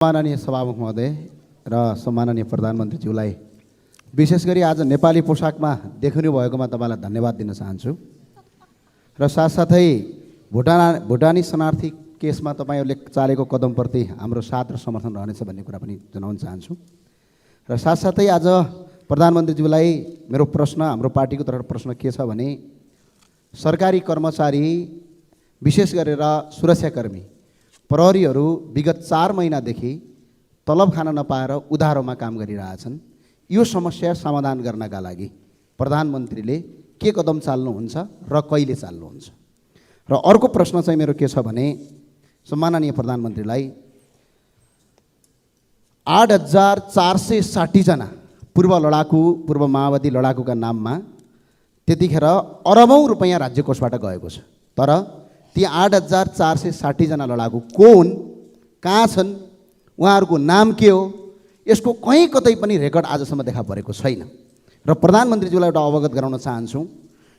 सम्माननीय सभामुख महोदय र सम्माननीय प्रधानमन्त्रीज्यूलाई विशेष गरी आज नेपाली पोसाकमा देखिनु भएकोमा तपाईँलाई धन्यवाद दिन चाहन्छु र साथसाथै भुटानी शरणार्थी केसमा तपाईँहरूले चालेको कदमप्रति हाम्रो साथ र समर्थन रहनेछ भन्ने कुरा पनि जनाउन चाहन्छु र साथसाथै आज प्रधानमन्त्रीज्यूलाई मेरो प्रश्न हाम्रो पार्टीको तर्फबाट प्रश्न के छ भने सरकारी कर्मचारी विशेष गरेर सुरक्षाकर्मी प्रहरीहरू विगत 4 महिनादेखि तलब खान नपाएर उधारोमा काम गरिरहेछन्। यो समस्या समाधान गर्नका लागि प्रधानमन्त्रीले के कदम चाल्नुहुन्छ र कहिले चाल्नुहुन्छ? र अर्को प्रश्न चाहिँ मेरो के छ भने सम्माननीय प्रधानमन्त्रीलाई 8460 जना पूर्व माओवादी लडाकुका नाममा त्यतिखेर अरबौं रुपैयाँ राज्य कोषबाट गएको छ। तर ती 8460 जना लडाकु को हुन्, कहाँ छन्, उहाँहरूको नाम के हो, यसको कहीँ कतै पनि रेकर्ड आजसम्म देखा परेको छैन। र प्रधानमन्त्रीज्यूलाई एउटा अवगत गराउन चाहन्छु,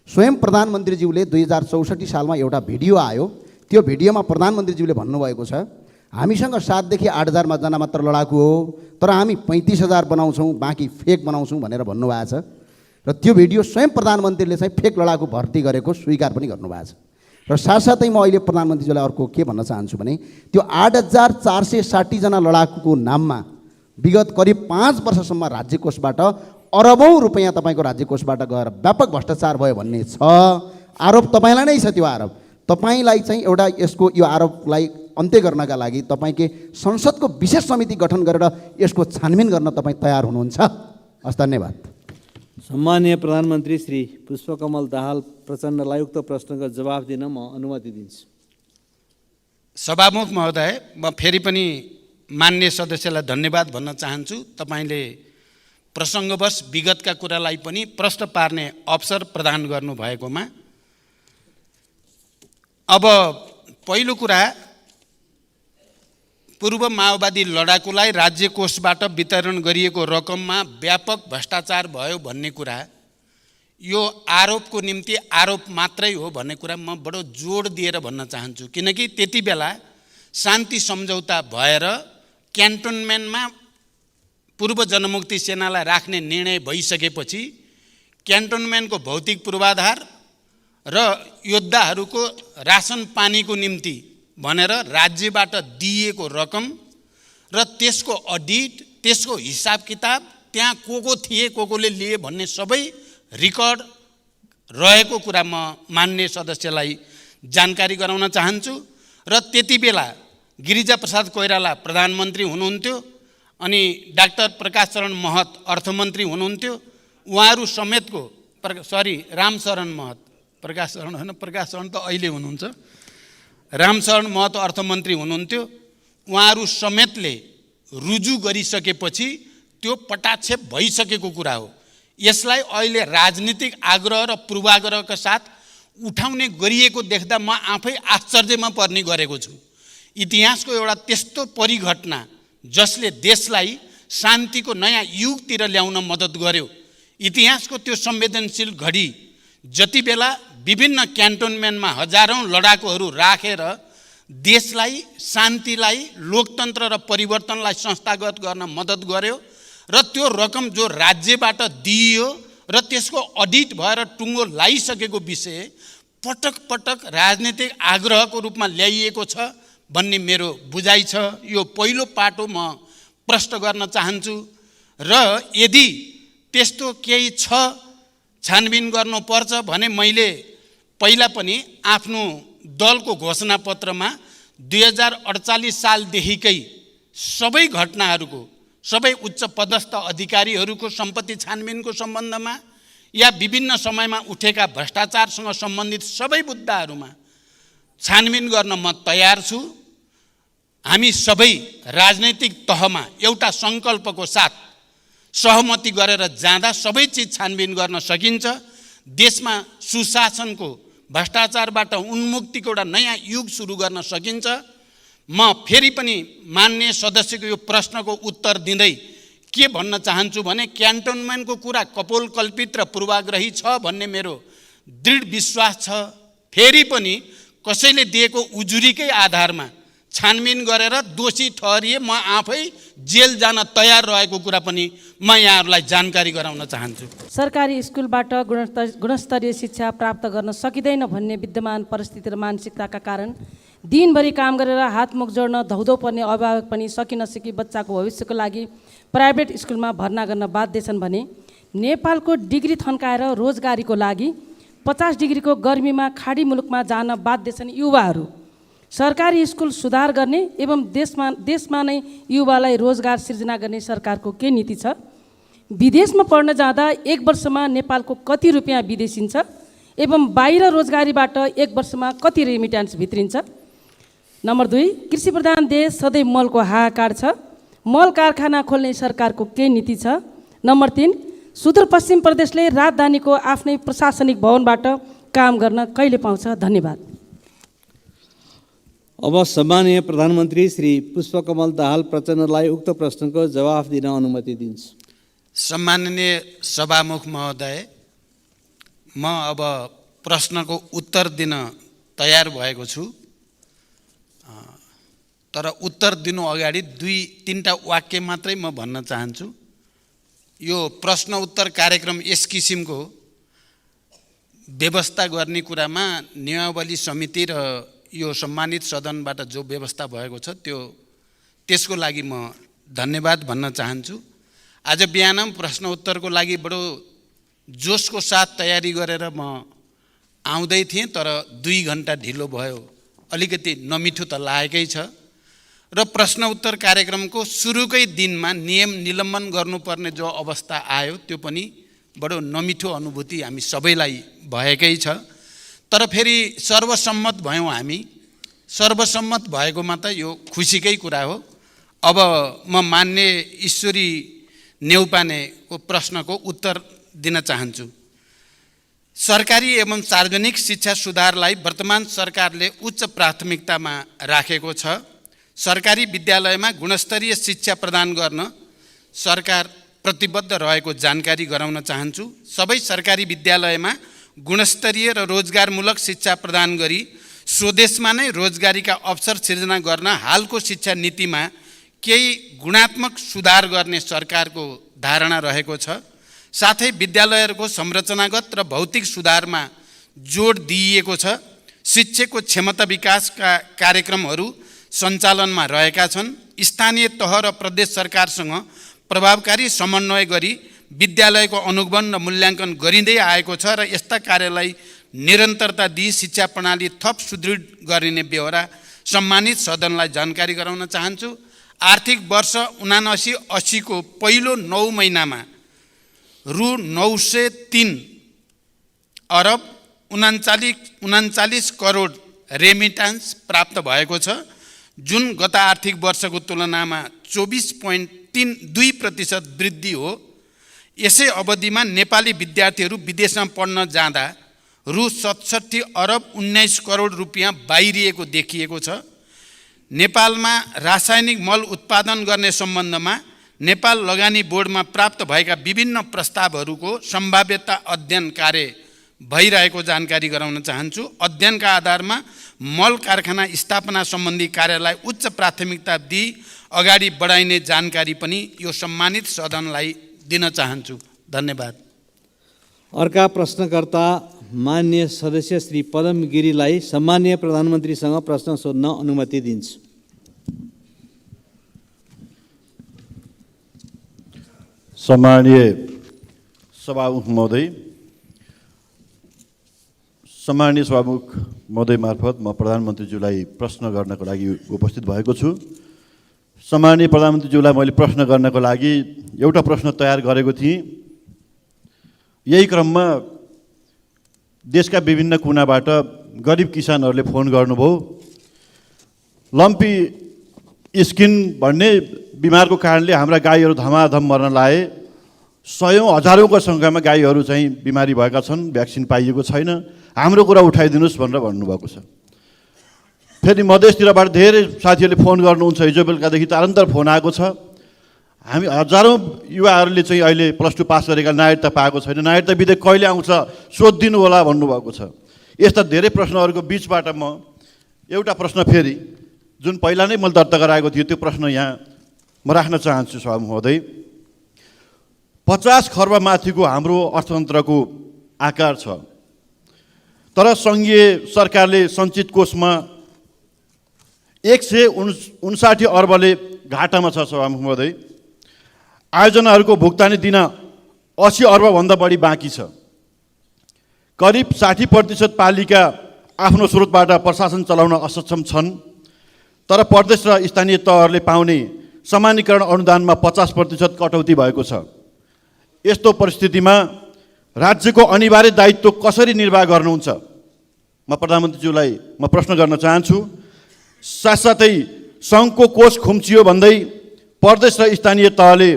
स्वयं प्रधानमन्त्रीज्यूले 2064 सालमा एउटा भिडियो आयो। त्यो भिडियोमा प्रधानमन्त्रीज्यूले भन्नुभएको छ हामीसँग 7 देखि 8000 जना मात्र लडाकु हो, तर हामी 35000 बनाउँछौँ, बाँकी फेक बनाउँछौँ भनेर भन्नुभएको छ। र त्यो भिडियो स्वयं प्रधानमन्त्रीले चाहिँ फेक लडाकु भर्ती गरेको स्वीकार पनि गर्नुभएको छ। र साथसाथै म अहिले प्रधानमन्त्रीज्यूलाई अर्को के भन्न चाहन्छु भने त्यो 8460 जना लडाकुको नाममा विगत करिब 5 वर्षसम्म राज्य कोषबाट अरबौं रुपैयाँ तपाईँको राज्य कोषबाट गएर व्यापक भ्रष्टाचार भयो भन्ने छ आरोप। तपाईँलाई नै छ त्यो आरोप। तपाईँलाई चाहिँ एउटा यसको यो आरोपलाई अन्त्य गर्नका लागि तपाईँकै संसदको विशेष समिति गठन गरेर यसको छानबिन गर्न तपाईँ तयार हुनुहुन्छ? हस्, धन्यवाद। सम्माननीय प्रधानमन्त्री श्री पुष्पकमल दाहाल प्रचण्डलाई उक्त प्रश्नको जवाफ दिन म अनुमति दिन्छु। सभामुख महोदय, म फेरि पनि मान्य सदस्यलाई धन्यवाद भन्न चाहन्छु। तपाईँले प्रसङ्गवश विगतका कुरालाई पनि प्रश्न पार्ने अवसर प्रदान गर्नुभएकोमा। अब पहिलो कुरा, पूर्व माओवादी लडाकुलाई राज्य कोषबाट वितरण गरिएको रकममा व्यापक भ्रष्टाचार भयो भन्ने कुरा, यो आरोपको निम्ति आरोप मात्रै हो भन्ने कुरा म बडो जोड दिएर भन्न चाहन्छु। किनकि त्यति बेला शान्ति सम्झौता भएर क्यान्टोनमेन्टमा पूर्व जनमुक्ति सेनालाई राख्ने निर्णय भइसकेपछि क्यान्टोनमेन्टको भौतिक पूर्वाधार र योद्धाहरूको रासन पानीको निम्ति भनेर राज्यबाट दिएको रकम र त्यसको अडिट, त्यसको हिसाब किताब, त्यहाँ को थिए, कोले लिए भन्ने सबै रेकर्ड रहेको कुरा म मान्य सदस्यलाई जानकारी गराउन चाहन्छु। र त्यति बेला गिरिजाप्रसाद कोइराला प्रधानमन्त्री हुनुहुन्थ्यो अनि डाक्टर प्रकाश शरण महत अर्थमन्त्री हुनुहुन्थ्यो। उहाँहरू समेतको रामशरण महत, प्रकाश शरण होइन, प्रकाश शरण त अहिले हुनुहुन्छ, रामशरण महत अर्थमन्त्री हुनुहुन्थ्यो। उहाँहरू समेतले रुजु गरिसकेपछि त्यो पटाक्षेप भइसकेको कुरा हो। यसलाई अहिले राजनीतिक आग्रह र पूर्वाग्रहका साथ उठाउने गरिएको देख्दा म आफै आश्चर्यमा पर्ने गरेको छु। इतिहासको एउटा त्यस्तो परिघटना जसले देशलाई शान्तिको नयाँ युगतिर ल्याउन मद्दत गर्यो, इतिहासको त्यो संवेदनशील घडी जति बेला विभिन्न क्यान्टोनमेन्टमा हजारौं लडाकुहरू राखेर देशलाई, शान्तिलाई, लोकतन्त्र र परिवर्तनलाई संस्थागत गर्न मद्दत गर्यो र त्यो रकम जो राज्यबाट दिइयो र त्यसको अडिट भएर टुङ्गो लागिसकेको विषय पटक पटक राजनीतिक आग्रहको रूपमा ल्याइएको छ भन्ने मेरो बुझाइ छ। यो पहिलो पाटो म प्रश्न गर्न चाहन्छु। र यदि त्यस्तो केही छ, छानबिन गर्नुपर्छ भने मैले पहिला पनि आफ्नो दलको घोषणापत्रमा 2048 सालदेखिकै सबै घटनाहरूको, सबै उच्च पदस्थ अधिकारीहरूको सम्पत्ति छानबिनको सम्बन्धमा या विभिन्न समयमा उठेका भ्रष्टाचारसँग सम्बन्धित सबै मुद्दाहरूमा छानबिन गर्न म तयार छु। हामी सबै राजनैतिक तहमा एउटा सङ्कल्पको साथ सहमति गरेर जाँदा सबै चिज छानबिन गर्न सकिन्छ। देशमा सुशासनको, भ्रष्टाचारबाट उन्मुक्तिको एउटा नयाँ युग सुरु गर्न सकिन्छ। म फेरि पनि मान्य सदस्यको यो प्रश्नको उत्तर दिँदै के भन्न चाहन्छु भने क्यान्टोनमेन्टको कुरा कपोलकल्पित र पूर्वाग्रही छ भन्ने मेरो दृढ विश्वास छ। फेरि पनि कसैले दिएको उजुरीकै आधारमा छानबिन गरेर दोषी ठहरिए म आफै जेल जान तयार रहेको कुरा पनि म यहाँहरूलाई जानकारी गराउन चाहन्छु। सरकारी स्कुलबाट गुणस्तरीय शिक्षा प्राप्त गर्न सकिँदैन भन्ने विद्यमान परिस्थिति र मानसिकताका कारण दिनभरि काम गरेर हातमुख जोड्न धौधौ पर्ने अभिभावक पनि सकि नसकी बच्चाको भविष्यको लागि प्राइभेट स्कुलमा भर्ना गर्न बाध्य छन् भने नेपालको डिग्री थन्काएर रोजगारीको लागि 50 डिग्रीको गर्मीमा खाडी मुलुकमा जान बाध्य छन् युवाहरू। सरकारी स्कुल सुधार गर्ने एवं देशमा नै युवालाई रोजगार सिर्जना गर्ने सरकारको के नीति छ? विदेशमा पढ्न जाँदा 1 वर्षमा नेपालको कति रुपियाँ विदेशिन्छ एवं बाहिर रोजगारीबाट 1 वर्षमा कति रेमिट्यान्स भित्रिन्छ? नम्बर 2, कृषि प्रधान देश सधैँ मलको हाहाकार छ। मल कारखाना खोल्ने सरकारको के नीति छ? नम्बर 3, सुदूरपश्चिम प्रदेशले राजधानीको आफ्नै प्रशासनिक भवनबाट काम गर्न कहिले पाउँछ? धन्यवाद। अब सम्माननीय प्रधानमन्त्री श्री पुष्पकमल दाहाल प्रचण्डलाई उक्त प्रश्नको जवाफ दिन अनुमति दिन्छु। सम्माननीय सभामुख महोदय, म अब प्रश्नको उत्तर दिन तयार भएको छु। तर उत्तर दिनु अगाडि 2-3टा वाक्य मात्रै म भन्न चाहन्छु। यो प्रश्न उत्तर कार्यक्रम यस किसिमको व्यवस्था गर्ने कुरामा नियमावली समिति र यो सम्मानित सदनबाट जो व्यवस्था भएको छ त्यसको लागि म धन्यवाद भन्न चाहन्छु। आज बिहान प्रश्न उत्तरको लागि बडो जोसको साथ तयारी गरेर म आउँदै थिएँ, तर 2 घन्टा ढिलो भयो। अलिकति नमिठो त लागेकै छ र प्रश्न उत्तर कार्यक्रमको सुरुकै दिनमा नियम निलम्बन गर्नुपर्ने जो अवस्था आयो त्यो पनि बडो नमिठो अनुभूति हामी सबैलाई भएकै छ। तर फेरि सर्वसम्मत भयौँ हामी। सर्वसम्मत भएकोमा त यो खुसीकै कुरा हो। अब म मान्य ईश्वरी नेउपानेको प्रश्नको उत्तर दिन चाहन्छु। सरकारी एवं सार्वजनिक शिक्षा सुधारलाई वर्तमान सरकारले उच्च प्राथमिकतामा राखेको छ। सरकारी विद्यालयमा गुणस्तरीय शिक्षा प्रदान गर्न सरकार प्रतिबद्ध रहेको जानकारी गराउन चाहन्छु। सबै सरकारी विद्यालयमा गुणस्तरीय र रोजगारमूलक शिक्षा प्रदान गरी स्वदेशमा नै रोजगारीका अवसर सिर्जना गर्न हालको शिक्षा नीतिमा केही गुणात्मक सुधार गर्ने सरकारको धारणा रहेको छ। साथै विद्यालयहरूको संरचनागत र भौतिक सुधारमा जोड दिइएको छ। शिक्षकको क्षमता विकासका कार्यक्रमहरू सञ्चालनमा रहेका छन्। स्थानीय तह र प्रदेश सरकारसँग प्रभावकारी समन्वय गरी विद्यालयको अनुगमन र मूल्याङ्कन गरिँदै आएको छ र यस्ता कार्यलाई निरन्तरता दिई शिक्षा प्रणाली थप सुदृढ गरिने बेहोरा सम्मानित सदनलाई जानकारी गराउन चाहन्छु। आर्थिक वर्ष 79-80 को पहिलो 9 महिनामा रु 903 अरब 39 करोड रेमिट्यान्स प्राप्त भएको छ, जुन गत आर्थिक वर्षको तुलनामा 24.2% वृद्धि हो। यसै अवधिमा नेपाली विद्यार्थीहरू विदेशमा पढ्न जाँदा रु 67 अरब 19 करोड रुपियाँ बाहिरिएको देखिएको छ। नेपालमा रासायनिक मल उत्पादन गर्ने सम्बन्धमा नेपाल लगानी बोर्डमा प्राप्त भएका विभिन्न प्रस्तावहरूको सम्भाव्यता अध्ययन कार्य भइरहेको जानकारी गराउन चाहन्छु। अध्ययनका आधारमा मल कारखाना स्थापना सम्बन्धी कार्यलाई उच्च प्राथमिकता दिई अगाडि बढाइने जानकारी पनि यो सम्मानित सदनलाई दिन चाहन्छु। धन्यवाद। अर्का प्रश्नकर्ता माननीय सदस्य श्री पदम गिरीलाई सम्माननीय प्रधानमन्त्रीसँग प्रश्न सोध्न अनुमति दिन्छु। सम्माननीय सभामुख महोदय, सम्माननीय सभामुख महोदय मार्फत म प्रधानमन्त्रीज्यूलाई प्रश्न गर्नको लागि उपस्थित भएको छु। सम्माननीय प्रधानमन्त्रीज्यूलाई मैले प्रश्न गर्नको लागि एउटा प्रश्न तयार गरेको थिएँ। यही क्रममा देशका विभिन्न कुनाबाट गरिब किसानहरूले फोन गर्नुभयो। लम्पी स्किन भन्ने बिमारको कारणले हाम्रा गाईहरू धमाधम मर्न लाए। 100 हजारौँको सङ्ख्यामा गाईहरू चाहिँ बिमारी भएका छन्, भ्याक्सिन पाइएको छैन। हाम्रो कुरा उठाइदिनुहोस् भनेर भन्नुभएको छ। फेरि मधेसतिरबाट धेरै साथीहरूले फोन गर्नुहुन्छ। हिजो बेलुकादेखि तारन्तर फोन आएको छ। हामी हजारौँ युवाहरूले चाहिँ अहिले +2 पास गरेका नागरिकता पाएको छैन। नागरिकता विधेयक कहिले आउँछ सोधिदिनु होला भन्नुभएको छ। यस्ता धेरै प्रश्नहरूको बिचबाट म एउटा प्रश्न फेरि जुन पहिला नै मैले दर्ता गराएको थियो त्यो प्रश्न यहाँ म राख्न चाहन्छु सभामुख महोदय। 50 खर्ब माथिको हाम्रो अर्थतन्त्रको आकार छ, तर सङ्घीय सरकारले सञ्चित कोषमा 159 अर्बले घाटामा छ सभामुख महोदय। आयोजनाहरूको भुक्तानी दिन 80 अर्बभन्दा बढी बाँकी छ। करिब 60% पालिका आफ्नो स्रोतबाट प्रशासन चलाउन असक्षम छन्, तर प्रदेश र स्थानीय तहहरूले पाउने सामान्यीकरण अनुदानमा 50% कटौती भएको छ। यस्तो परिस्थितिमा राज्यको अनिवार्य दायित्व कसरी निर्वाह गर्नुहुन्छ? म प्रधानमन्त्रीज्यूलाई म प्रश्न गर्न चाहन्छु। साथसाथै सङ्घको कोष खुम्चियो भन्दै प्रदेश र स्थानीय तहले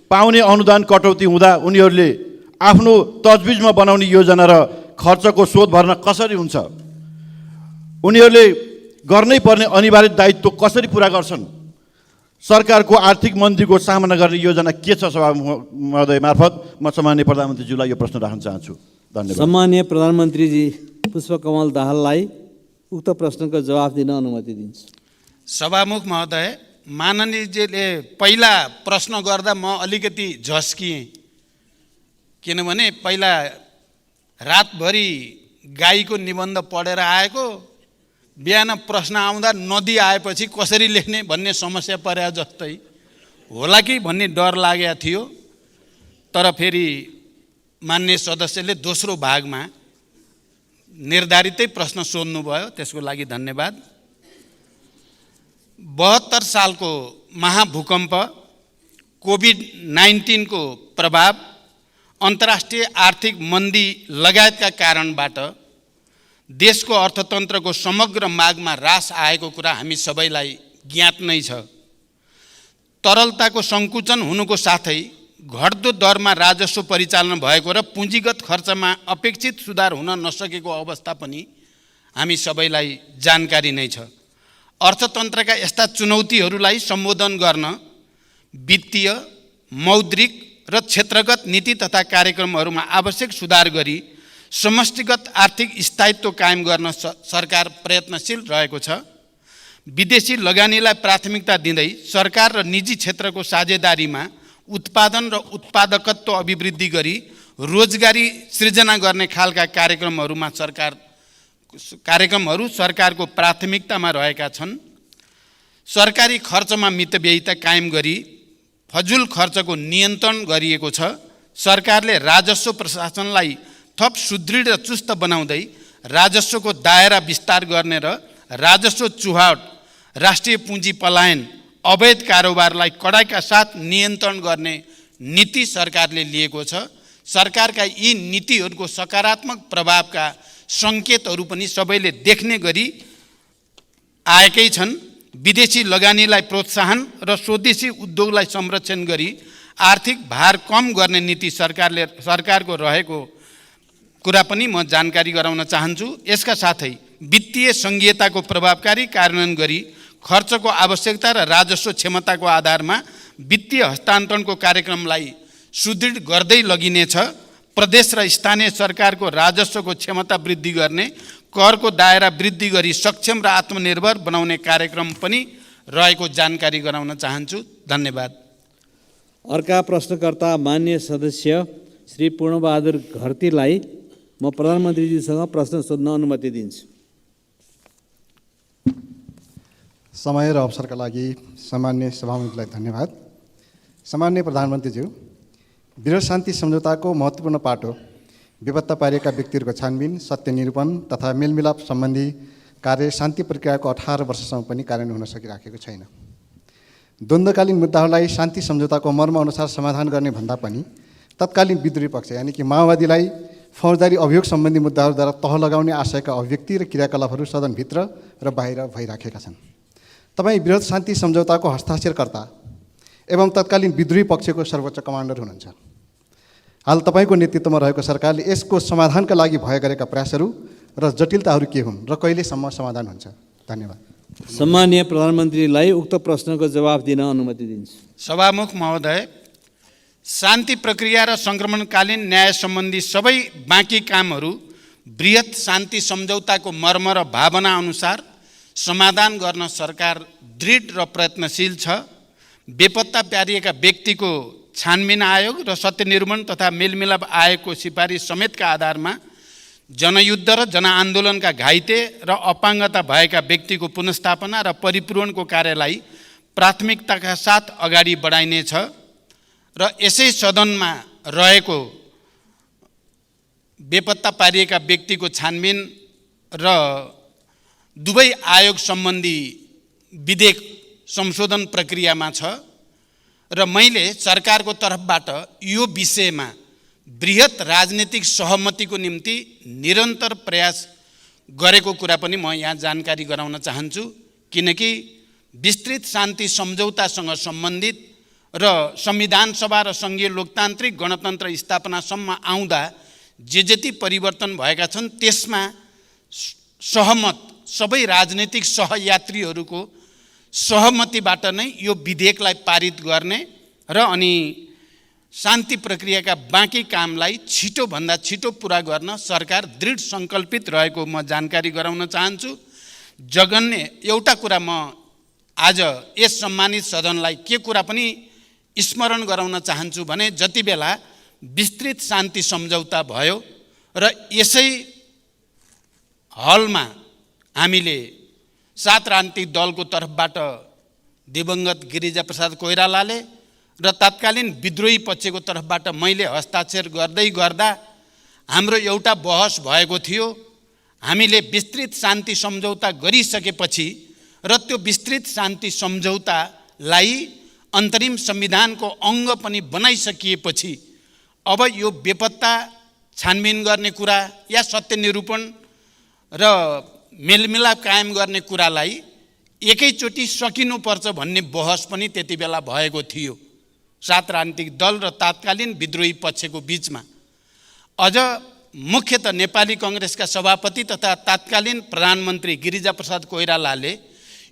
पाउने अनुदान कटौती हुँदा उनीहरूले आफ्नो तजविजमा बनाउने योजना र खर्चको स्रोत भर्न कसरी हुन्छ? उनीहरूले गर्नै पर्ने अनिवार्य दायित्व कसरी पुरा गर्छन्? सरकारको आर्थिक मन्दीको सामना गर्ने योजना के छ? सभामुख महोदय मार्फत म सम्माननीय प्रधानमन्त्रीज्यूलाई यो प्रश्न राख्न चाहन्छु। धन्यवाद। सम्माननीय प्रधानमन्त्रीजी पुष्पकमल दाहाललाई उक्त प्रश्नको जवाफ दिन अनुमति दिन्छु। सभामुख महोदय, माननीयजीले पहिला प्रश्न गर्दा म अलिकति झस्किएँ, किनभने पहिला रातभरि गाईको निबन्ध पढेर आएको, बिहान प्रश्न आउँदा नदी आएपछि कसरी लेख्ने भन्ने समस्या परे जस्तै होला कि भन्ने डर लागेको थियो। तर फेरि मान्य सदस्यले दोस्रो भागमा निर्धारितै प्रश्न सोध्नुभयो, त्यसको लागि धन्यवाद। 72 सालको महाभूकम्प, कोभिड-19 को प्रभाव, अन्तर्राष्ट्रिय आर्थिक मन्दी लगायतका कारणबाट देशको अर्थतन्त्रको समग्र मागमा ह्रास आएको कुरा हामी सबैलाई ज्ञात नै छ। तरलताको सङ्कुचन हुनुको साथै घट्दो दरमा राजस्व परिचालन भएको र पुँजीगत खर्चमा अपेक्षित सुधार हुन नसकेको अवस्था पनि हामी सबैलाई जानकारी नै छ। अर्थतन्त्रका यस्ता चुनौतीहरूलाई सम्बोधन गर्न वित्तीय, मौद्रिक र क्षेत्रगत नीति तथा कार्यक्रमहरूमा आवश्यक सुधार गरी समष्टिगत आर्थिक स्थायित्व कायम गर्न सरकार प्रयत्नशील रहेको छ। विदेशी लगानीलाई प्राथमिकता दिँदै सरकार र निजी क्षेत्रको साझेदारीमा उत्पादन र उत्पादकत्व अभिवृद्धि गरी रोजगारी सृजना गर्ने खालका कार्यक्रमहरू सरकारको प्राथमिकतामा रहेका छन्। सरकारी खर्चमा मितव्ययिता कायम गरी फजुल खर्चको नियन्त्रण गरिएको छ। सरकारले राजस्व प्रशासनलाई थप सुदृढ र चुस्त बनाउँदै राजस्वको दायरा विस्तार गर्ने र राजस्व चुहावट, राष्ट्रिय पुँजी पलायन, अवैध कारोबारलाई कडाइका साथ नियन्त्रण गर्ने नीति सरकारले लिएको छ। सरकारका यी नीतिहरूको सकारात्मक प्रभावका सङ्केतहरू पनि सबैले देख्ने गरी आएकै छन्। विदेशी लगानीलाई प्रोत्साहन र स्वदेशी उद्योगलाई संरक्षण गरी आर्थिक भार कम गर्ने नीति सरकारको रहेको कुरा पनि म जानकारी गराउन चाहन्छु। यसका साथै वित्तीय सङ्घीयताको प्रभावकारी कार्यान्वयन गरी खर्चको आवश्यकता र राजस्व क्षमताको आधारमा वित्तीय हस्तान्तरणको कार्यक्रमलाई सुदृढ गर्दै लगिनेछ। प्रदेश र स्थानीय सरकारको राजस्वको क्षमता वृद्धि गर्ने, करको दायरा वृद्धि गरी सक्षम र आत्मनिर्भर बनाउने कार्यक्रम पनि रहेको जानकारी गराउन चाहन्छु। धन्यवाद। अर्का प्रश्नकर्ता मान्य सदस्य श्री पूर्णबहादुर घरतीलाई म प्रधानमन्त्रीजीसँग प्रश्न सोध्न अनुमति दिन्छु। समय र अवसरका लागि सम्मान्य सभामुखलाई धन्यवाद। सम्मान्य प्रधानमन्त्रीज्यू, वृहत शान्ति सम्झौताको महत्त्वपूर्ण पाटो बेपत्ता पारिएका व्यक्तिहरूको छानबिन, सत्य निरूपण तथा मेलमिलाप सम्बन्धी कार्य शान्ति प्रक्रियाको 18 वर्षसम्म पनि कार्यान्वयन हुन सकिराखेको छैन। द्वन्द्वकालीन मुद्दाहरूलाई शान्ति सम्झौताको मर्मअनुसार समाधान गर्ने भन्दा पनि तत्कालीन विद्रोही पक्ष यानि कि माओवादीलाई फौजदारी अभियोग सम्बन्धी मुद्दाहरूद्वारा तह लगाउने आशयका अभिव्यक्ति र क्रियाकलापहरू सदनभित्र र बाहिर भइराखेका छन्। तपाईँ वृहत शान्ति सम्झौताको हस्ताक्षरकर्ता एवं तत्कालीन विद्रोही पक्षको सर्वोच्च कमान्डर हुनुहुन्छ। हाल तपाईँको नेतृत्वमा रहेको सरकारले यसको समाधानका लागि भए गरेका प्रयासहरू र जटिलताहरू के हुन् र कहिलेसम्म समाधान हुन्छ? धन्यवाद। सम्माननीय प्रधानमन्त्रीलाई उक्त प्रश्नको जवाफ दिन अनुमति दिन्छु। सभामुख महोदय, शान्ति प्रक्रिया र सङ्क्रमणकालीन न्याय सम्बन्धी सबै बाँकी कामहरू वृहत शान्ति सम्झौताको मर्म र भावना अनुसार समाधान गर्न सरकार दृढ र प्रयत्नशील छ। बेपत्ता पारिएका व्यक्तिको छानबिन आयोग र सत्यनिर्माण तथा मेलमिलाप आयोगको सिफारिस समेतका आधारमा जनयुद्ध र जनआन्दोलनका घाइते र अपाङ्गता भएका व्यक्तिको पुनर्स्थापना र परिपूरणको कार्यलाई प्राथमिकताका साथ अगाडि बढाइनेछ र यसै सदनमा रहेको बेपत्ता पारिएका व्यक्तिको छानबिन र दुवै आयोग सम्बन्धी विधेयक संशोधन प्रक्रियामा छ र मैले सरकारको तर्फबाट यो विषयमा बृहत राजनीतिक सहमतिको निम्ति निरन्तर प्रयास गरेको कुरा पनि म यहाँ जानकारी गराउन चाहन्छु। किनकि विस्तृत शान्ति सम्झौतासँग सम्बन्धित र संविधान सभा र सङ्घीय लोकतान्त्रिक गणतन्त्र स्थापनासम्म आउँदा जे जति परिवर्तन भएका छन् त्यसमा सहमत सबै राजनीतिक सहयात्रीहरूको सहमतिबाट नै यो विधेयकलाई पारित गर्ने र अनि शान्ति प्रक्रियाका बाँकी कामलाई छिटोभन्दा छिटो पुरा गर्न सरकार दृढ सङ्कल्पित रहेको म जानकारी गराउन चाहन्छु। जगन्य एउटा कुरा म आज यस सम्मानित सदनलाई के कुरा पनि स्मरण गराउन चाहन्छु भने जति बेला विस्तृत शान्ति सम्झौता भयो र यसै हलमा हामीले 7 राजनीतिक दलको तर्फबाट दिवंगत गिरिजाप्रसाद कोइरालाले र तत्कालीन विद्रोही पक्षको तर्फबाट मैले हस्ताक्षर गर्दै गर्दा हाम्रो एउटा बहस भएको थियो। हामीले विस्तृत शान्ति सम्झौता गरिसकेपछि र त्यो विस्तृत शान्ति सम्झौतालाई अन्तरिम संविधानको अङ्ग पनि बनाइसकिएपछि अब यो बेपत्ता छानबिन गर्ने कुरा या सत्य निरूपण र मेलमिलाप कायम गर्ने कुरालाई एकैचोटि सकिनुपर्छ भन्ने बहस पनि त्यति बेला भएको थियो 7 राजनीतिक दल र तत्कालीन विद्रोही पक्षको बीचमा। अझ मुख्यतः नेपाली कांग्रेसका सभापति तथा तत्कालीन प्रधानमन्त्री गिरिजाप्रसाद कोइरालाले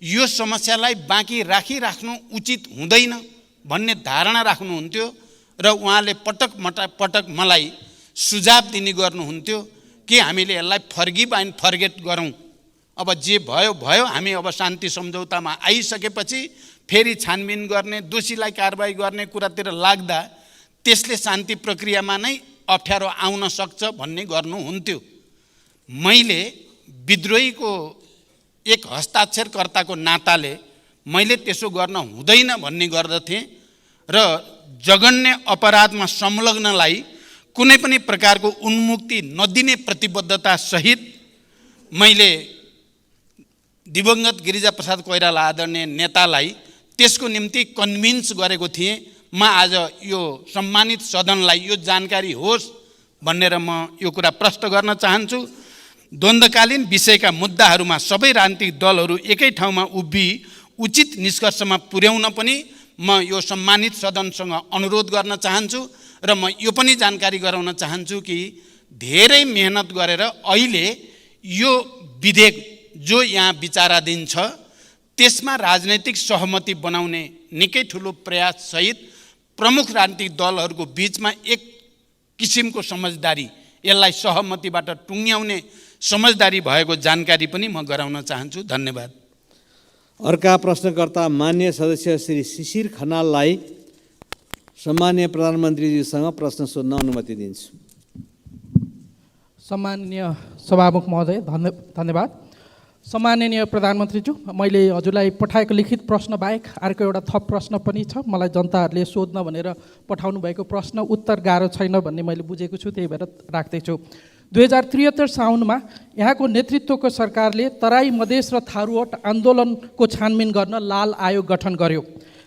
यो समस्यालाई बाँकी राखिराख्नु उचित हुँदैन भन्ने धारणा राख्नुहुन्थ्यो र उहाँले पटक मलाई सुझाव दिने गर्नुहुन्थ्यो कि हामीले यसलाई फर्गिभ एन्ड फर्गेट गरौँ। अब जे भयो भयो, हामी अब शान्ति सम्झौतामा आइसकेपछि फेरि छानबिन गर्ने, दोषीलाई कारबाही गर्ने कुरातिर लाग्दा त्यसले शान्ति प्रक्रियामा नै अप्ठ्यारो आउन सक्छ भन्ने गर्नुहुन्थ्यो। मैले विद्रोहीको एक हस्ताक्षरकर्ताको नाताले मैले त्यसो गर्न हुँदैन भन्ने गर्दथेँ र जघन्य अपराधमा संलग्नलाई कुनै पनि प्रकारको उन्मुक्ति नदिने प्रतिबद्धता सहित मैले दिवंगत गिरिजाप्रसाद कोइराला आदरणीय नेतालाई त्यसको निम्ति कन्भिन्स गरेको थिएँ। म आज यो सम्मानित सदनलाई यो जानकारी होस् भनेर म यो कुरा प्रश्न गर्न चाहन्छु। द्वन्द्वकालीन विषयका मुद्दाहरूमा सबै राजनीतिक दलहरू एकै ठाउँमा उभिई उचित निष्कर्षमा पुर्याउन पनि म यो सम्मानित सदनसँग अनुरोध गर्न चाहन्छु र म यो पनि जानकारी गराउन चाहन्छु कि धेरै मेहनत गरेर अहिले यो विधेयक जो यहाँ विचाराधीन छ त्यसमा राजनैतिक सहमति बनाउने निकै ठुलो प्रयास सहित प्रमुख राजनीतिक दलहरूको बीचमा एक किसिमको समझदारी, यसलाई सहमतिबाट टुङ्ग्याउने समझदारी भएको जानकारी पनि म गराउन चाहन्छु। धन्यवाद। अर्का प्रश्नकर्ता मान्य सदस्य श्री शिशिर खनाललाई सम्मान्य प्रधानमन्त्रीजीसँग प्रश्न सोध्न अनुमति दिन्छु। सम्माननीय सभामुख महोदय, धन्यवाद। सम्माननीय प्रधानमन्त्रीज्यू, मैले हजुरलाई पठाएको लिखित प्रश्न बाहेक अर्को एउटा थप प्रश्न पनि छ। मलाई जनताहरूले सोध्न भनेर पठाउनु भएको प्रश्न उत्तर गाह्रो छैन भन्ने मैले बुझेको छु, त्यही भएर राख्दैछु। 2073 साउनमा यहाँको नेतृत्वको सरकारले तराई मधेस र थारूवट आन्दोलनको छानबिन गर्न लाल आयोग गठन गर्यो।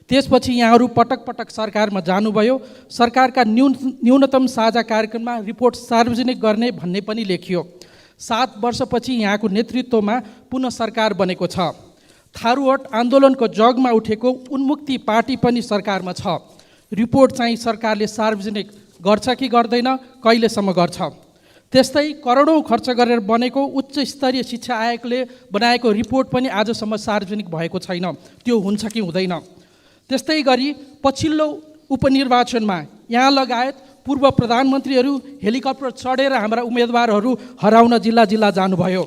त्यसपछि यहाँहरू पटक पटक सरकारमा जानुभयो। सरकारका न्यूनतम साझा कार्यक्रममा रिपोर्ट सार्वजनिक गर्ने भन्ने पनि लेखियो। 7 वर्षपछि यहाँको नेतृत्वमा पुनः सरकार बनेको छ। थारूवट आन्दोलनको जगमा उठेको उन्मुक्ति पार्टी पनि सरकारमा छ। रिपोर्ट चाहिँ सरकारले सार्वजनिक गर्छ कि गर्दैन, कहिलेसम्म गर्छ? त्यस्तै करोडौँ खर्च गरेर बनेको उच्च स्तरीय शिक्षा आयोगले बनाएको रिपोर्ट पनि आजसम्म सार्वजनिक भएको छैन, त्यो हुन्छ कि हुँदैन? त्यस्तै गरी पछिल्लो उपनिर्वाचनमा यहाँ लगायत पूर्व प्रधानमन्त्रीहरू हेलिकप्टर चढेर हाम्रा उम्मेदवारहरू हराउन जिल्ला जिल्ला जानुभयो।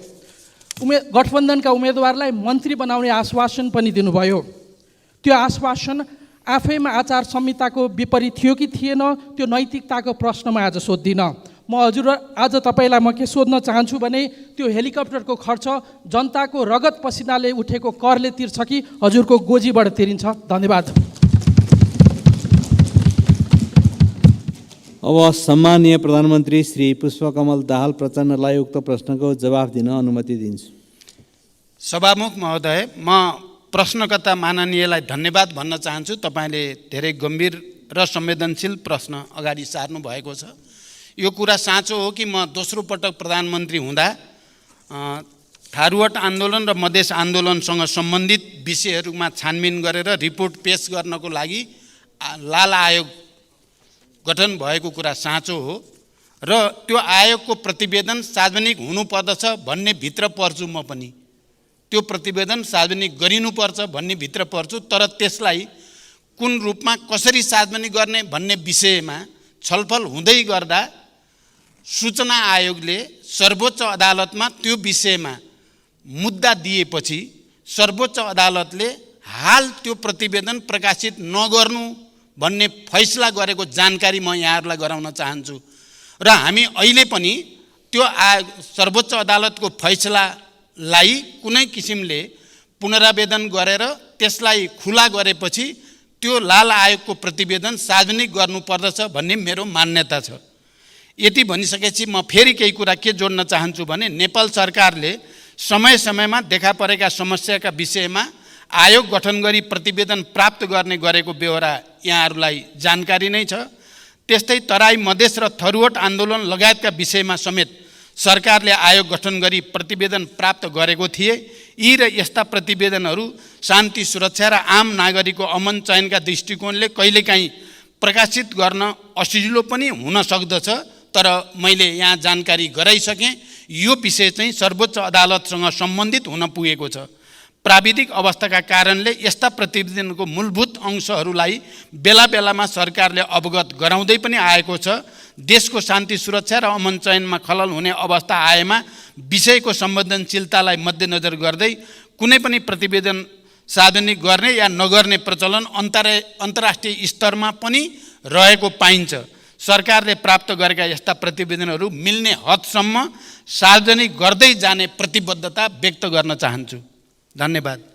गठबन्धनका उम्मेदवारलाई मन्त्री बनाउने आश्वासन पनि दिनुभयो। त्यो आश्वासन आफैमा आचार संहिताको विपरीत थियो कि थिएन, त्यो नैतिकताको प्रश्न म आज सोध्दिनँ। म हजुर आज तपाईँलाई म के सोध्न चाहन्छु भने त्यो हेलिकप्टरको खर्च जनताको रगत पसिनाले उठेको करले तिर्छ कि हजुरको गोजीबाट तिरिन्छ? धन्यवाद। अब सम्माननीय प्रधानमन्त्री श्री पुष्पकमल दाहाल प्रचण्डलाई उक्त प्रश्नको जवाफ दिन अनुमति दिन्छु। सभामुख महोदय, म प्रश्नकर्ता माननीयलाई धन्यवाद भन्न चाहन्छु। तपाईँले धेरै गम्भीर र संवेदनशील प्रश्न अगाडि सार्नु भएको छ। यो कुरा साँचो हो कि म दोस्रो पटक प्रधानमन्त्री हुँदा थारुवट आन्दोलन र मधेस आन्दोलनसँग सम्बन्धित विषयहरूमा छानबिन गरेर रिपोर्ट पेश गर्नको लागि लाल आयोग गठन भएको कुरा साँचो हो र त्यो आयोगको प्रतिवेदन सार्वजनिक हुनुपर्दछ भन्ने भित्र पर्छु। म पनि त्यो प्रतिवेदन सार्वजनिक गरिनुपर्छ भन्ने भित्र पर्छु। तर त्यसलाई कुन रूपमा कसरी सार्वजनिक गर्ने भन्ने विषयमा छलफल हुँदै गर्दा सूचना आयोगले सर्वोच्च अदालतमा त्यो विषयमा मुद्दा दिएपछि सर्वोच्च अदालतले हाल त्यो प्रतिवेदन प्रकाशित नगर्नु भन्ने फैसला गरेको जानकारी म यहाँहरूलाई गराउन चाहन्छु। र हामी अहिले पनि त्यो सर्वोच्च अदालतको फैसलालाई कुनै किसिमले पुनरावेदन गरेर त्यसलाई खुला गरेपछि त्यो लाल आयोगको प्रतिवेदन सार्वजनिक गर्नुपर्दछ भन्ने मेरो मान्यता छ। यति भनिसकेपछि म फेरि केही कुरा के जोड्न चाहन्छु भने नेपाल सरकारले समय समयमा देखा परेका समस्याका विषयमा आयोग गठन गरी प्रतिवेदन प्राप्त गर्ने गरेको बेहोरा यहाँहरूलाई जानकारी नै छ। त्यस्तै तराई मधेस र थरुवट आन्दोलन लगायतका विषयमा समेत सरकारले आयोग गठन गरी प्रतिवेदन प्राप्त गरेको थिए। यी र यस्ता प्रतिवेदनहरू शान्ति सुरक्षा र आम नागरिकको अमन चयनका दृष्टिकोणले कहिलेकाहीँ प्रकाशित गर्न असजिलो पनि हुन सक्दछ। तर मैले यहाँ जानकारी गराइसकेँ, यो विषय चाहिँ सर्वोच्च अदालतसँग सम्बन्धित हुन पुगेको छ। प्राविधिक अवस्थाका कारणले यस्ता प्रतिवेदनको मूलभूत अंशहरूलाई बेला बेलामा सरकारले अवगत गराउँदै पनि आएको छ। देशको शान्ति सुरक्षा र अमन चयनमा खलल हुने अवस्था आएमा विषयको संवेदनशीलतालाई मध्यनजर गर्दै कुनै पनि प्रतिवेदन सार्वजनिक गर्ने या नगर्ने प्रचलन अन्तर्राष्ट्रिय स्तरमा पनि रहेको पाइन्छ। सरकारले प्राप्त गरेका यस्ता प्रतिवेदनहरू मिल्ने हदसम्म सार्वजनिक गर्दै जाने प्रतिबद्धता व्यक्त गर्न चाहन्छु। धन्यवाद।